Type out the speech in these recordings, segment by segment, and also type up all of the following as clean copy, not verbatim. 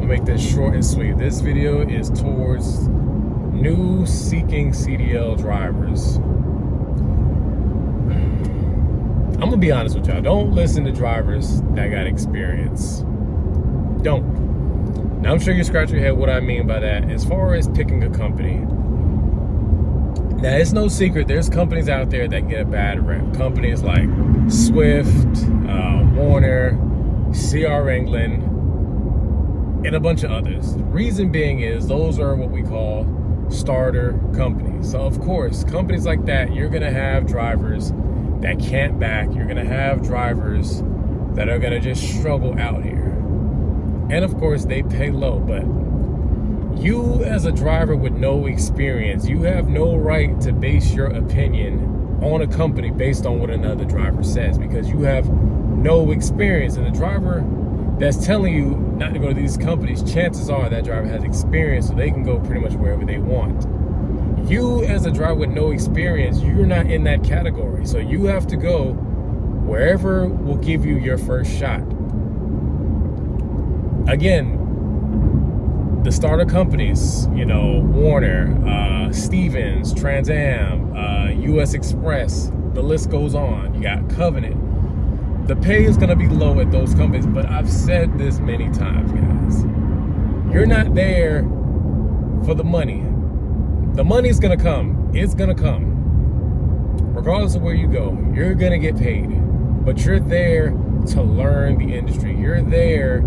gonna make this short and sweet. This video is towards new seeking CDL drivers. I'm gonna be honest with y'all. Don't listen to drivers that got experience. Don't. Now I'm sure you scratch your head what I mean by that. As far as picking a company, now it's no secret there's companies out there that get a bad rep. Companies like Swift, Warner, CR England, and a bunch of others. Reason being is those are what we call starter companies. So of course, companies like that, you're gonna have drivers that can't back. You're gonna have drivers that are gonna just struggle out here. And of course, they pay low, but you as a driver with no experience, you have no right to base your opinion on a company based on what another driver says, because you have no experience. And the driver that's telling you not to go to these companies, chances are that driver has experience, so they can go pretty much wherever they want. You as a driver with no experience, you're not in that category. So you have to go wherever will give you your first shot. Again, the starter companies, you know, Warner, Stevens, Trans Am, US Express, the list goes on. You got Covenant. The pay is gonna be low at those companies, but I've said this many times, guys. You're not there for the money. The money's gonna come. It's gonna come. Regardless of where you go, you're gonna get paid. But you're there to learn the industry. You're there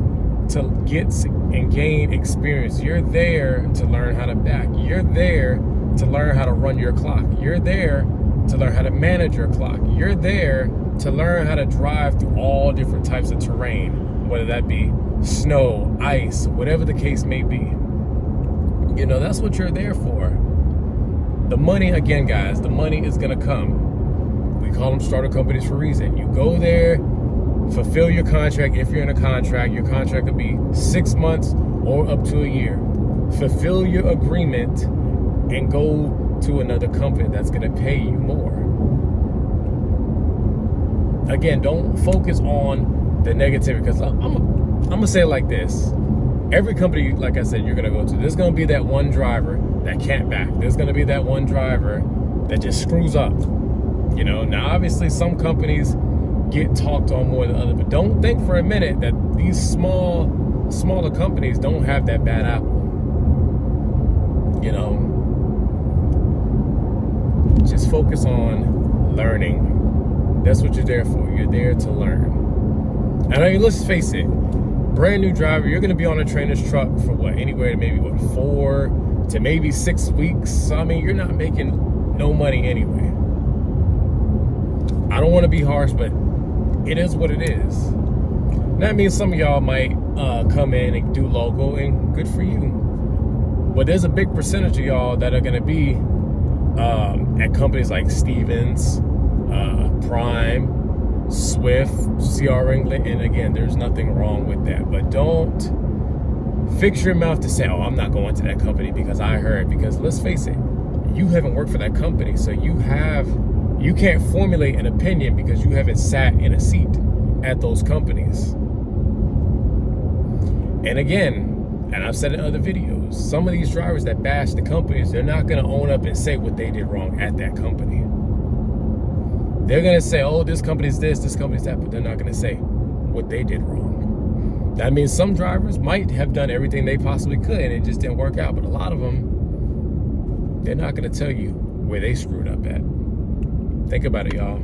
to get and gain experience. You're there to learn how to back. You're there to learn how to run your clock. You're there to learn how to manage your clock. You're there to learn how to drive through all different types of terrain, whether that be snow, ice, whatever the case may be. You know, that's what you're there for. The money, again, guys, the money is gonna come. We call them starter companies for a reason. You go there, fulfill your contract. If you're in a contract, your contract could be 6 months or up to a year. Fulfill your agreement and go to another company that's gonna pay you more. Again, don't focus on the negativity, because I'm gonna say it like this. Every company, like I said, you're gonna go to, there's gonna be that one driver that can't back. There's gonna be that one driver that just screws up. You know, now obviously some companies get talked on more than others, but don't think for a minute that these smaller companies don't have that bad apple. You know, just focus on learning. That's what you're there for. You're there to learn. And I mean, let's face it, brand new driver, you're gonna be on a trainer's truck for what, anywhere to maybe 4 to maybe 6 weeks. So, I mean, you're not making no money anyway. I don't want to be harsh, but it is what it is. That means some of y'all might come in and do local, and good for you. But there's a big percentage of y'all that are gonna be at companies like Stevens, Prime, Swift, CR England, and again, there's nothing wrong with that. But don't fix your mouth to say, oh, I'm not going to that company because I heard. Because let's face it, you haven't worked for that company, so you can't formulate an opinion because you haven't sat in a seat at those companies. And again, and I've said in other videos, some of these drivers that bash the companies, they're not gonna own up and say what they did wrong at that company. They're gonna say, oh, this company's this company's that, but they're not gonna say what they did wrong. That means some drivers might have done everything they possibly could and it just didn't work out, but a lot of them, they're not gonna tell you where they screwed up at. Think about it, y'all.